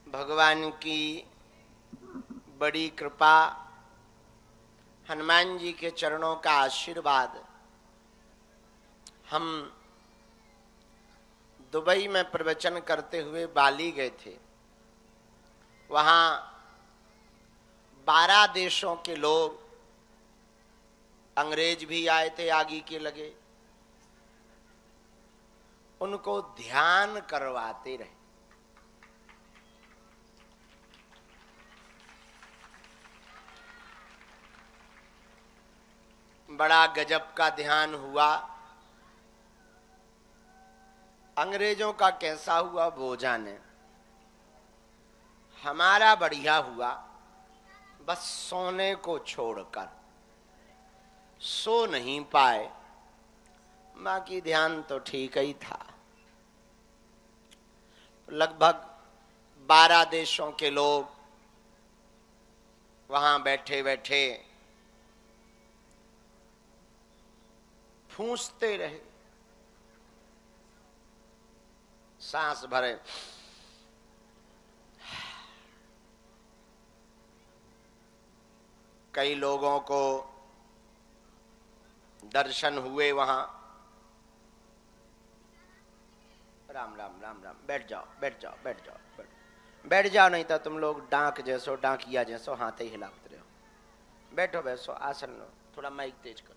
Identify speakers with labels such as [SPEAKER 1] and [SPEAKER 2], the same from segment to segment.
[SPEAKER 1] भगवान की बड़ी कृपा, हनुमान जी के चरणों का आशीर्वाद। हम दुबई में प्रवचन करते हुए बाली गए थे। वहाँ 12 देशों के लोग, अंग्रेज भी आए थे, आगे के लगे, उनको ध्यान करवाते रहे। बड़ा गजब का ध्यान हुआ। अंग्रेजों का कैसा हुआ वो जाने, हमारा बढ़िया हुआ। बस सोने को छोड़कर सो नहीं पाए, बाकी ध्यान तो ठीक ही था। लगभग 12 देशों के लोग वहां बैठे बैठे फूंसते रहे, सांस भरे। कई लोगों को दर्शन हुए वहां। राम राम राम राम, बैठ जाओ बैठ जाओ बैठ जाओ बैठ जाओ, नहीं तो तुम लोग डांक जैसो, डांकिया जैसो हाथ ही हिलाते रहो। बैठो बैठो, आसन लो, थोड़ा माइक तेज करो।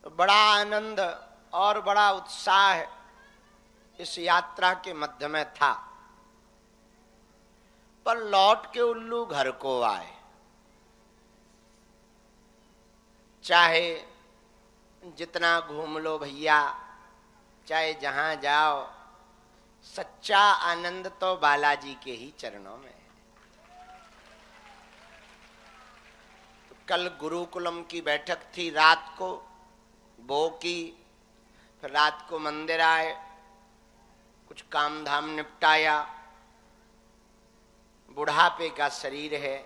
[SPEAKER 1] तो बड़ा आनंद और बड़ा उत्साह इस यात्रा के मध्य में था। पर लौट के उल्लू घर को आए। चाहे जितना घूम लो भैया, चाहे जहां जाओ, सच्चा आनंद तो बालाजी के ही चरणों में है। तो कल गुरुकुलम की बैठक थी, रात को वो की, फिर रात को मंदिर आए, कुछ काम धाम निपटाया। बुढ़ापे का शरीर है,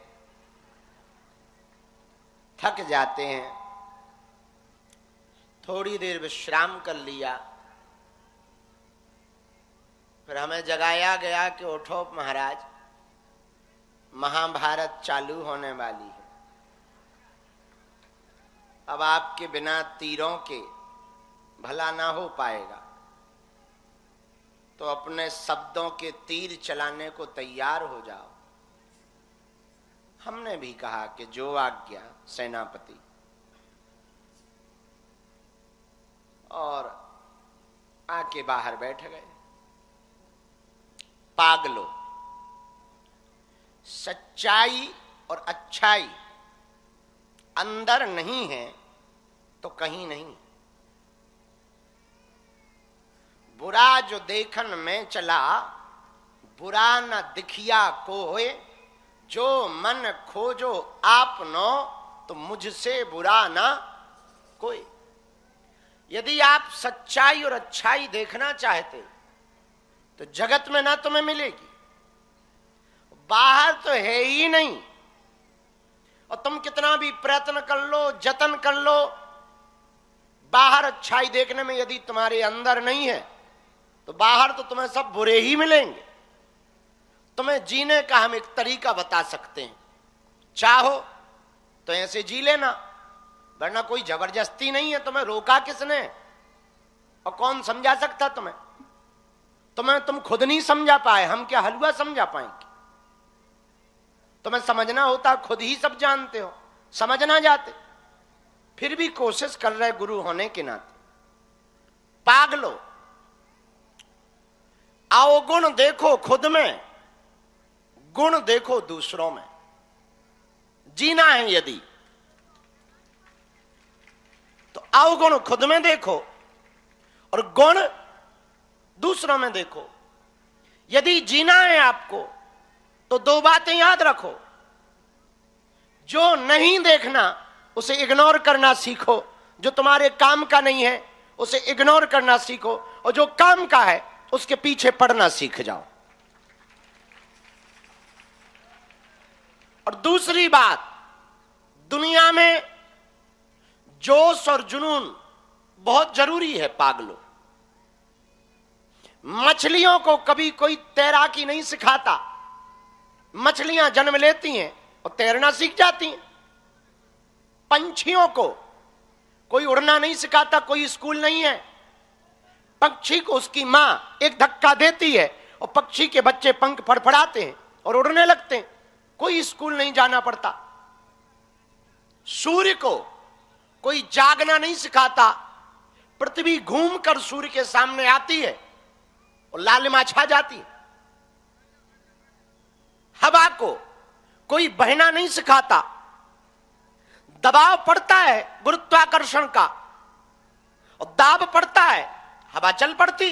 [SPEAKER 1] थक जाते हैं, थोड़ी देर विश्राम कर लिया। फिर हमें जगाया गया कि उठो महाराज, महाभारत चालू होने वाली है। अब आपके बिना तीरों के भला ना हो पाएगा, तो अपने शब्दों के तीर चलाने को तैयार हो जाओ। हमने भी कहा कि जो आज्ञा सेनापति। और आके बाहर बैठ गए। पागलो, सच्चाई और अच्छाई अंदर नहीं है तो कहीं नहीं। बुरा जो देखन में चला, बुरा न दिखिया कोय, जो मन खोजो आपनो, तो मुझसे बुरा ना कोई। यदि आप सच्चाई और अच्छाई देखना चाहते तो जगत में ना तुम्हें मिलेगी, बाहर तो है ही नहीं। और तुम कितना भी प्रयत्न कर लो, जतन कर लो, बाहर अच्छाई देखने में यदि तुम्हारे अंदर नहीं है तो बाहर तो तुम्हें सब बुरे ही मिलेंगे। तुम्हें जीने का हम एक तरीका बता सकते हैं, चाहो तो ऐसे जी लेना, वरना कोई जबरदस्ती नहीं है। तुम्हें रोका किसने और कौन समझा सकता तुम्हें? तुम खुद नहीं समझा पाए, हम क्या हलवा समझा पाएंगे? तुम्हें समझना होता, खुद ही सब जानते हो, समझ ना जाते, फिर भी कोशिश कर रहे गुरु होने के नाते। पागलो, अवगुण देखो खुद में, गुण देखो दूसरों में। जीना है यदि तो अवगुण खुद में देखो और गुण दूसरों में देखो। यदि जीना है आपको तो दो बातें याद रखो। जो नहीं देखना उसे इग्नोर करना सीखो, जो तुम्हारे काम का नहीं है उसे इग्नोर करना सीखो, और जो काम का है उसके पीछे पड़ना सीख जाओ। और दूसरी बात, दुनिया में जोश और जुनून बहुत जरूरी है पागलो। मछलियों को कभी कोई तैराकी नहीं सिखाता। मछलियां जन्म लेती हैं और तैरना सीख जाती हैं। पंछियों को कोई उड़ना नहीं सिखाता, कोई स्कूल नहीं है। पक्षी को उसकी मां एक धक्का देती है और पक्षी के बच्चे पंख फड़फड़ाते हैं और उड़ने लगते हैं, कोई स्कूल नहीं जाना पड़ता। सूर्य को कोई जागना नहीं सिखाता, पृथ्वी घूमकर सूर्य के सामने आती है और लालिमा छा जाती है। हवा को कोई बहना नहीं सिखाता, दबाव पड़ता है गुरुत्वाकर्षण का और दाब पड़ता है, हवा चल पड़ती।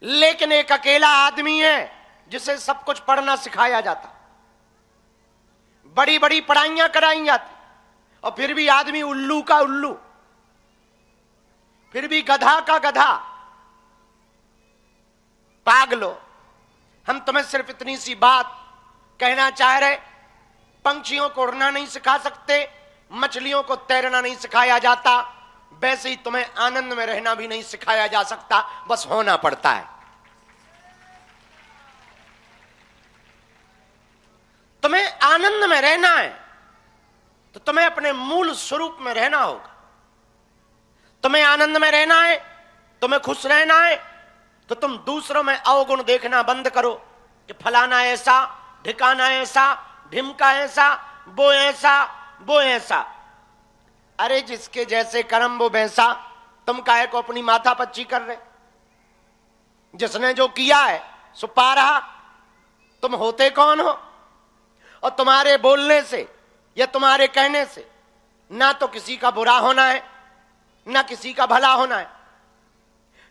[SPEAKER 1] लेकिन एक अकेला आदमी है जिसे सब कुछ पढ़ना सिखाया जाता, बड़ी बड़ी पढ़ाइयां कराई जाती, और फिर भी आदमी उल्लू का उल्लू, फिर भी गधा का गधा। पागलो, हम तुम्हें सिर्फ इतनी सी बात कहना चाह रहे, पंछियों को उड़ना नहीं सिखा सकते, मछलियों को तैरना नहीं सिखाया जाता, वैसे ही तुम्हें आनंद में रहना भी नहीं सिखाया जा सकता, बस होना पड़ता है। तुम्हें आनंद में रहना है तो तुम्हें अपने मूल स्वरूप में रहना होगा। तुम्हें आनंद में रहना है, तुम्हें खुश रहना है, तो तुम दूसरों में अवगुण देखना बंद करो कि फलाना ऐसा, ढिकाना ऐसा, ढिमका ऐसा, वो ऐसा, वो ऐसा। अरे जिसके जैसे कर्म वो वैसा, तुम काहे को अपनी माथा पच्ची कर रहे? जिसने जो किया है सो पा रहा। तुम होते कौन हो? और तुम्हारे बोलने से या तुम्हारे कहने से ना तो किसी का बुरा होना है, ना किसी का भला होना है।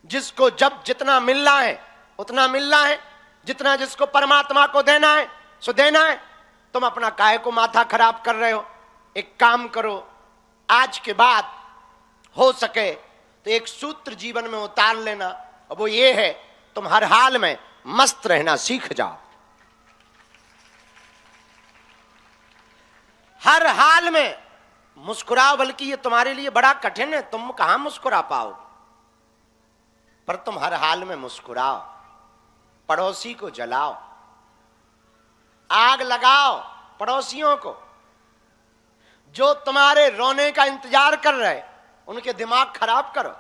[SPEAKER 1] जिसको जब जितना मिलना है उतना मिलना है, जितना जिसको परमात्मा को देना है सो देना है। तुम अपना काहे को माथा खराब कर रहे हो? एक काम करो, आज के बाद हो सके तो एक सूत्र जीवन में उतार लेना, और वो ये है, तुम हर हाल में मस्त रहना सीख जाओ। हर हाल में मुस्कुराओ, बल्कि ये तुम्हारे लिए बड़ा कठिन है, तुम कहां मुस्कुरा पाओगे, पर तुम हर हाल में मुस्कुराओ। पड़ोसी को जलाओ, आग लगाओ पड़ोसियों को। जो तुम्हारे रोने का इंतजार कर रहे उनके दिमाग खराब करो।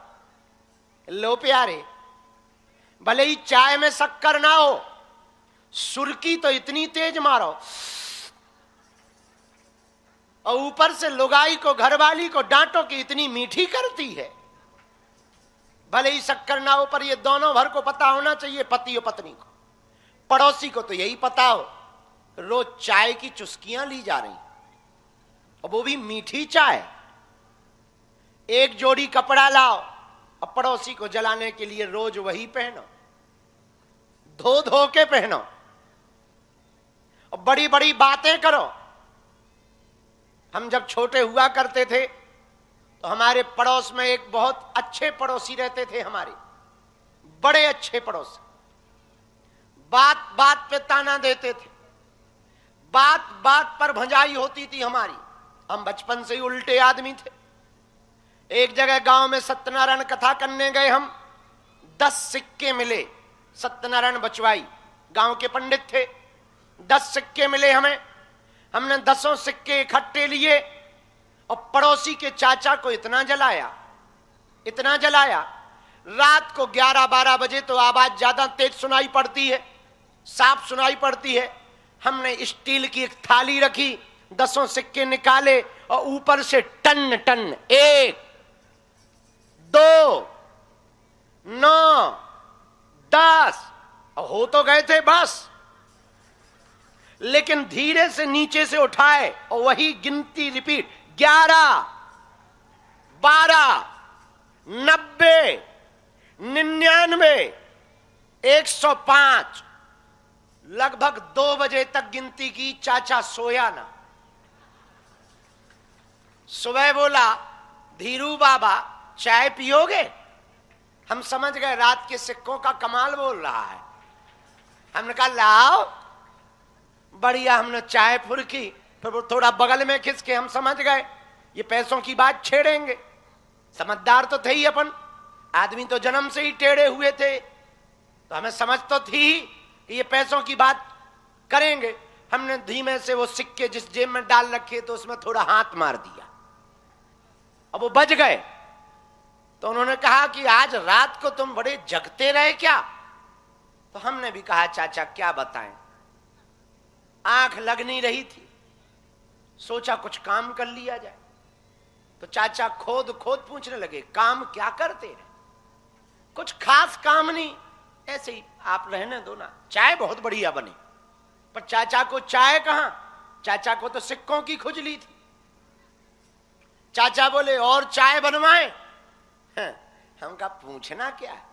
[SPEAKER 1] लो प्यारे, भले ही चाय में शक्कर ना हो, सुर्की तो इतनी तेज मारो, और ऊपर से लुगाई को, घरवाली को डांटो कि इतनी मीठी करती है। भले ही शक्कर ना हो, पर ये दोनों भर को पता होना चाहिए, पति और पत्नी को। पड़ोसी को तो यही पता हो रोज चाय की चुस्कियां ली जा रही, और वो भी मीठी चाय। एक जोड़ी कपड़ा लाओ और पड़ोसी को जलाने के लिए रोज वही पहनो, धो धो के पहनो, और बड़ी बड़ी बातें करो। हम जब छोटे हुआ करते थे तो हमारे पड़ोस में एक बहुत अच्छे पड़ोसी रहते थे, हमारे बड़े अच्छे पड़ोसी। बात बात पे ताना देते थे, बात बात पर भंजाई होती थी हमारी। हम बचपन से ही उल्टे आदमी थे। एक जगह गांव में सत्यनारायण कथा करने गए हम, 10 सिक्के मिले। सत्यनारायण बचवाई गांव के पंडित थे, 10 सिक्के मिले हमें। हमने 10 सिक्के इकट्ठे लिए और पड़ोसी के चाचा को इतना जलाया, इतना जलाया। रात को 11-12 बजे तो आवाज ज्यादा तेज सुनाई पड़ती है, साफ सुनाई पड़ती है। हमने स्टील की एक थाली रखी, 10 सिक्के निकाले और ऊपर से टन टन, 1, 2, 9, 10, हो तो गए थे बस, लेकिन धीरे से नीचे से उठाए और वही गिनती रिपीट, 11, 12, 90, 99, 105। लगभग 2 बजे तक गिनती की, चाचा सोया ना। सुबह बोला, धीरू बाबा चाय पियोगे? हम समझ गए रात के सिक्कों का कमाल बोल रहा है। हमने कहा लाओ। बढ़िया, हमने चाय फुरकी, फिर वो थोड़ा बगल में खिसके, हम समझ गए ये पैसों की बात छेड़ेंगे। समझदार तो थे ही अपन। आदमी तो जन्म से ही टेढ़े हुए थे, तो हमें समझ तो थी कि ये पैसों की बात करेंगे। हमने धीमे से वो सिक्के जिस जेब में डाल रखे तो उसमें थोड़ा हाथ मार दिया, अब वो बच गए। तो उन्होंने कहा कि आज रात को तुम बड़े जगते रहे क्या? तो हमने भी कहा चाचा क्या बताएं, आंख लग नहीं रही थी, सोचा कुछ काम कर लिया जाए। तो चाचा खोद खोद पूछने लगे काम क्या करते रहे? कुछ खास काम नहीं, ऐसे ही आप रहने दो ना, चाय बहुत बढ़िया बनी। पर चाचा को चाय कहां, चाचा को तो सिक्कों की खुजली थी। चाचा बोले और चाय बनवाएं? हम कहा पूछना क्या है।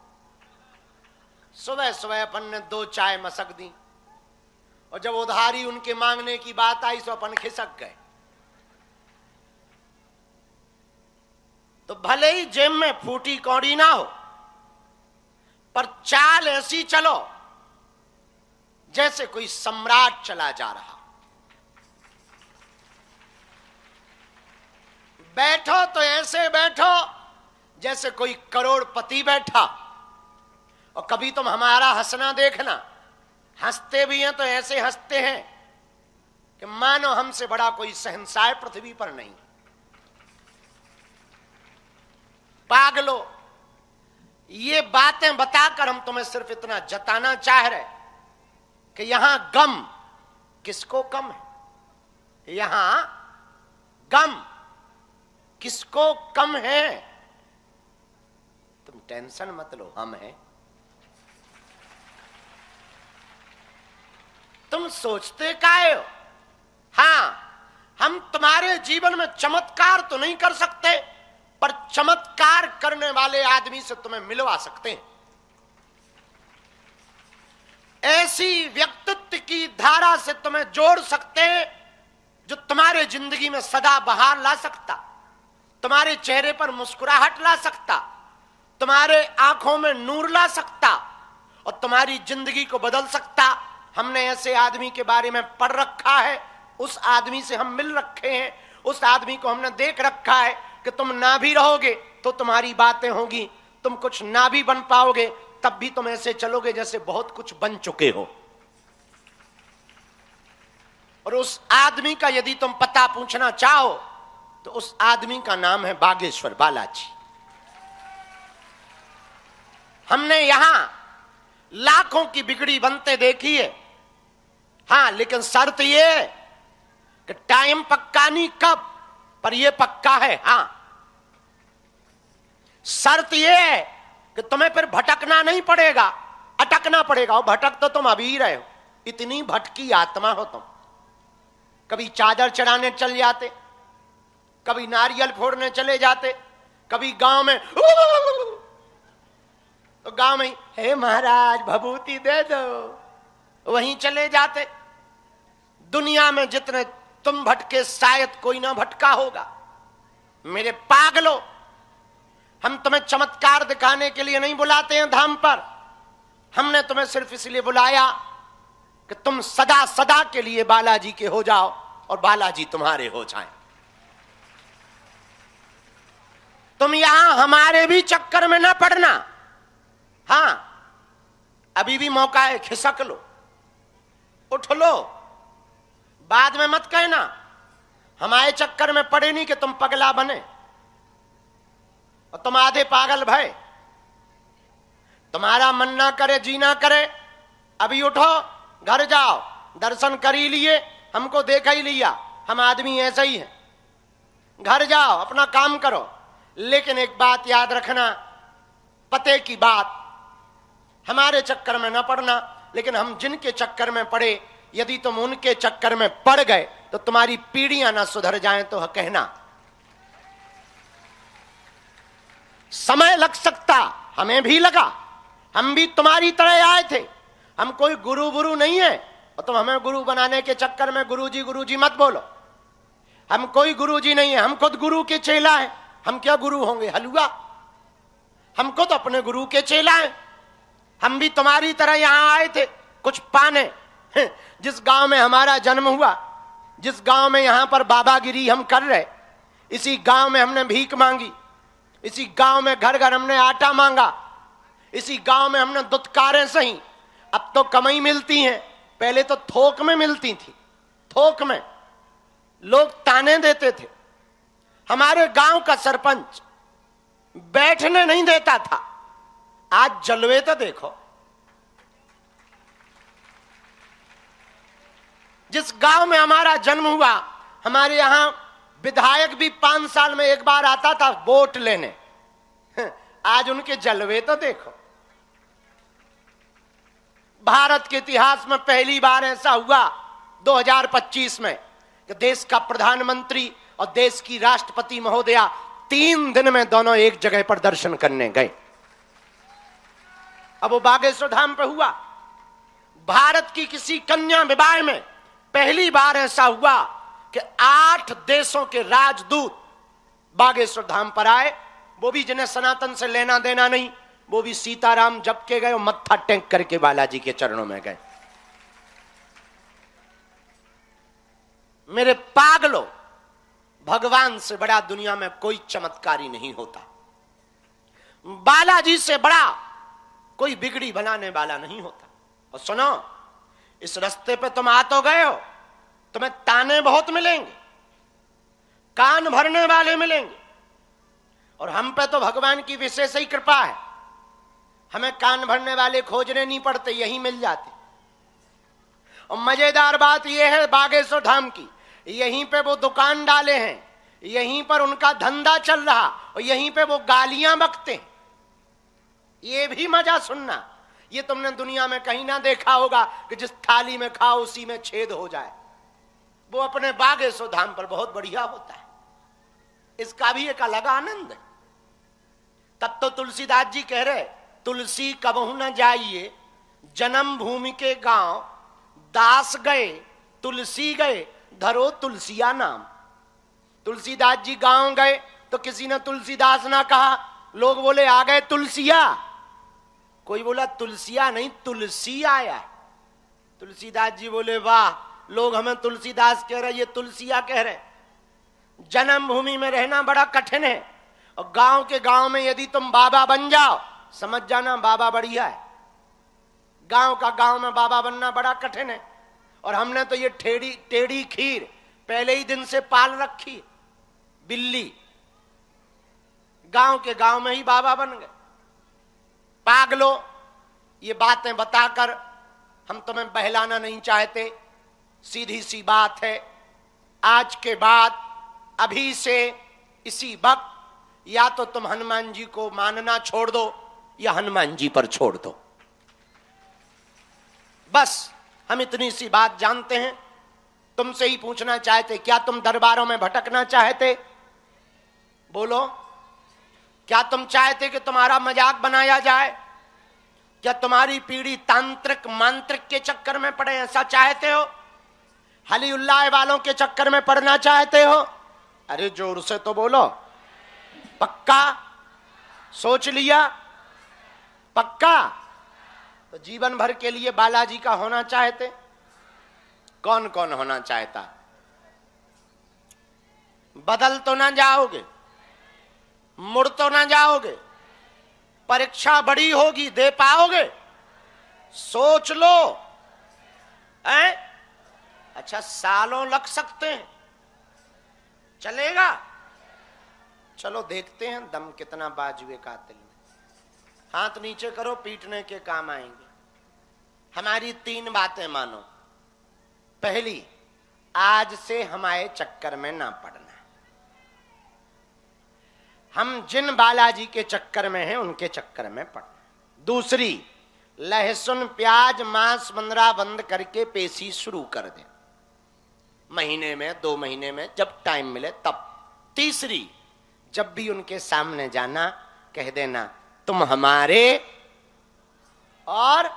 [SPEAKER 1] सुबह सुबह अपन ने 2 चाय मसक दी, और जब उधारी उनके मांगने की बात आई तो अपन खिसक गए। तो भले ही जेब में फूटी कौड़ी ना हो, पर चाल ऐसी चलो जैसे कोई सम्राट चला जा रहा। बैठो तो ऐसे बैठो जैसे कोई करोड़पति बैठा। और कभी तुम हमारा हंसना देखना, हंसते भी हैं तो ऐसे हंसते हैं कि मानो हमसे बड़ा कोई शहंशाह पृथ्वी पर नहीं। पागलो, ये बातें बताकर हम तुम्हें सिर्फ इतना जताना चाह रहे कि यहां गम किसको कम है, यहां गम किसको कम है। तुम टेंशन मत लो, हम हैं। तुम सोचते काहे हो? हां, हम तुम्हारे जीवन में चमत्कार तो नहीं कर सकते, पर चमत्कार करने वाले आदमी से तुम्हें मिलवा सकते हैं। ऐसी व्यक्तित्व की धारा से तुम्हें जोड़ सकते हैं जो तुम्हारे जिंदगी में सदा बहार ला सकता, तुम्हारे चेहरे पर मुस्कुराहट ला सकता, तुम्हारे आंखों में नूर ला सकता और तुम्हारी जिंदगी को बदल सकता। हमने ऐसे आदमी के बारे में पढ़ रखा है, उस आदमी से हम मिल रखे हैं, उस आदमी को हमने देख रखा है कि तुम ना भी रहोगे तो तुम्हारी बातें होंगी, तुम कुछ ना भी बन पाओगे तब भी तुम ऐसे चलोगे जैसे बहुत कुछ बन चुके हो। और उस आदमी का यदि तुम पता पूछना चाहो तो उस आदमी का नाम है बागेश्वर बालाजी। हमने यहां लाखों की बिगड़ी बनते देखी है, हां, लेकिन शर्त यह है कि टाइम पक्का नहीं कब, पर यह पक्का है, हां, शर्त यह है कि तुम्हें फिर भटकना नहीं पड़ेगा, अटकना पड़ेगा। और भटक तो तुम अभी ही रहे हो, इतनी भटकी आत्मा हो तुम। कभी चादर चढ़ाने चल जाते, कभी नारियल फोड़ने चले जाते, कभी गांव में तो गांव में हे महाराज भभूति दे दो, वहीं चले जाते। दुनिया में जितने तुम भटके शायद कोई ना भटका होगा। मेरे पागलों, हम तुम्हें चमत्कार दिखाने के लिए नहीं बुलाते हैं धाम पर, हमने तुम्हें सिर्फ इसलिए बुलाया कि तुम सदा सदा के लिए बालाजी के हो जाओ और बालाजी तुम्हारे हो जाएं। तुम यहां हमारे भी चक्कर में ना पड़ना। हां, अभी भी मौका है, खिसक लो, उठ लो, बाद में मत कहना हमारे चक्कर में पड़े नहीं कि तुम पगला बने और तुम आधे पागल भय। तुम्हारा मन ना करे, जी ना करे, अभी उठो, घर जाओ, दर्शन कर ही लिए, हमको देखा ही लिया, हम आदमी ऐसा ही हैं। घर जाओ, अपना काम करो, लेकिन एक बात याद रखना, पते की बात, हमारे चक्कर में न पड़ना। लेकिन हम जिनके चक्कर में पड़े, यदि तुम उनके चक्कर में पड़ गए तो तुम्हारी पीढ़ियां ना सुधर जाएं तो कहना। समय लग सकता, हमें भी लगा, हम भी तुम्हारी तरह आए थे। हम कोई गुरु बुरु नहीं है और तुम हमें गुरु बनाने के चक्कर में गुरुजी मत बोलो। हम कोई गुरुजी नहीं है, हम खुद गुरु के चेला हैं। हम क्या गुरु होंगे, हलवा? हम खुद अपने गुरु के चेला हैं। हम भी तुम्हारी तरह यहां आए थे कुछ पाने। जिस गांव में हमारा जन्म हुआ, जिस गांव में यहां पर बाबागिरी हम कर रहे, इसी गांव में हमने भीख मांगी। इसी गांव में घर घर हमने आटा मांगा, इसी गांव में हमने दुत्कारें सही। अब तो कमाई मिलती हैं, पहले तो थोक में मिलती थी। थोक में लोग ताने देते थे। हमारे गांव का सरपंच बैठने नहीं देता था। आज जलवे तो देखो। जिस गांव में हमारा जन्म हुआ, हमारे यहां विधायक भी 5 साल में एक बार आता था वोट लेने। आज उनके जलवे तो देखो। भारत के इतिहास में पहली बार ऐसा हुआ 2025 में कि देश का प्रधानमंत्री और देश की राष्ट्रपति महोदया 3 दिन में दोनों एक जगह पर दर्शन करने गए। अब वो बागेश्वर धाम पे हुआ। भारत की किसी कन्या विवाह में पहली बार ऐसा हुआ कि 8 देशों के राजदूत बागेश्वर धाम पर आए। वो भी जिन्हें सनातन से लेना देना नहीं, वो भी सीताराम जप के गए और मत्था टेक करके बालाजी के चरणों में गए। मेरे पागलों, भगवान से बड़ा दुनिया में कोई चमत्कारी नहीं होता। बालाजी से बड़ा कोई बिगड़ी बनाने वाला नहीं होता। और सुनो, इस रास्ते पे तुम आ तो गए हो, तुम्हें ताने बहुत मिलेंगे, कान भरने वाले मिलेंगे। और हम पे तो भगवान की विशेष ही कृपा है, हमें कान भरने वाले खोजने नहीं पड़ते, यही मिल जाते। और मजेदार बात यह है बागेश्वर धाम की, यहीं पे वो दुकान डाले हैं, यहीं पर उनका धंधा चल रहा, और यहीं पे वो गालियां बकते हैं। ये भी मजा सुनना। ये तुमने दुनिया में कहीं ना देखा होगा कि जिस थाली में खाओ उसी में छेद हो जाए। वो अपने बागेश्वर धाम पर बहुत बढ़िया होता है। इसका भी एक अलग आनंद है। तब तो तुलसीदास जी कह रहे, तुलसी कबहू न जाइए जन्म भूमि के गांव, दास गए तुलसी गए धरो तुलसिया नाम। तुलसीदास जी गांव गए तो किसी ने तुलसीदास ना कहा, लोग बोले आ गए तुलसिया। कोई बोला तुलसिया नहीं, तुलसी आया। तुलसीदास जी बोले वाह, लोग हमें तुलसीदास कह रहे, ये तुलसिया कह रहे। जन्मभूमि में रहना बड़ा कठिन है, और गांव के गांव में यदि तुम बाबा बन जाओ, समझ जाना बाबा बढ़िया है। गांव का गांव में बाबा बनना बड़ा कठिन है। और हमने तो ये टेढ़ी खीर पहले ही दिन से पाल रखी। बिल्ली गांव के गांव में ही बाबा बन गए। पागलो, ये बातें बताकर हम तुम्हें बहलाना नहीं चाहते। सीधी सी बात है, आज के बाद अभी से इसी वक्त या तो तुम हनुमान जी को मानना छोड़ दो या हनुमान जी पर छोड़ दो। बस हम इतनी सी बात जानते हैं। तुमसे ही पूछना चाहते, क्या तुम दरबारों में भटकना चाहते? बोलो, क्या तुम चाहते कि तुम्हारा मजाक बनाया जाए? क्या तुम्हारी पीढ़ी तांत्रिक मांत्रिक के चक्कर में पड़े, ऐसा चाहते हो? हलीउल्लाह वालों के चक्कर में पड़ना चाहते हो? अरे जोर से तो बोलो। पक्का? सोच लिया? पक्का? तो जीवन भर के लिए बालाजी का होना चाहते? कौन कौन होना चाहता? बदल तो ना जाओगे, मुड़ तो ना जाओगे, परीक्षा बड़ी होगी, दे पाओगे? सोच लो। अच्छा, सालों लग सकते हैं, चलेगा? चलो देखते हैं दम कितना बाजुए कातिल में। हाथ नीचे करो, पीटने के काम आएंगे। हमारी 3 बातें मानो। पहली, आज से हमारे चक्कर में ना पड़ना। हम जिन बालाजी के चक्कर में हैं उनके चक्कर में पड़ना। दूसरी, लहसुन प्याज मांस मंदरा बंद करके पेशी शुरू कर दें, महीने में 2 महीने में जब टाइम मिले तब। तीसरी, जब भी उनके सामने जाना कह देना तुम हमारे, और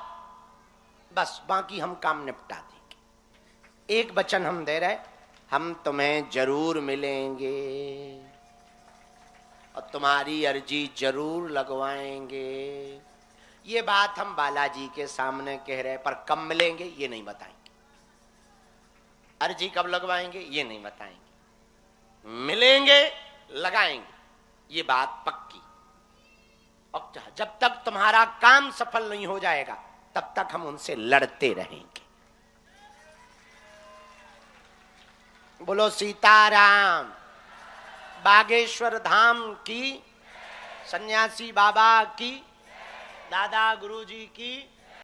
[SPEAKER 1] बस बाकी हम काम निपटा देंगे। एक वचन हम दे रहे, हम तुम्हें जरूर मिलेंगे और तुम्हारी अर्जी जरूर लगवाएंगे। ये बात हम बालाजी के सामने कह रहे, पर कब मिलेंगे ये नहीं बताएंगे। अर्जी कब लगवाएंगे ये नहीं बताएंगे। मिलेंगे, लगाएंगे, ये बात पक्की। और जब तक तुम्हारा काम सफल नहीं हो जाएगा तब तक हम उनसे लड़ते रहेंगे। बोलो सीताराम। बागेश्वर धाम की, सन्यासी बाबा की, दादा गुरुजी की।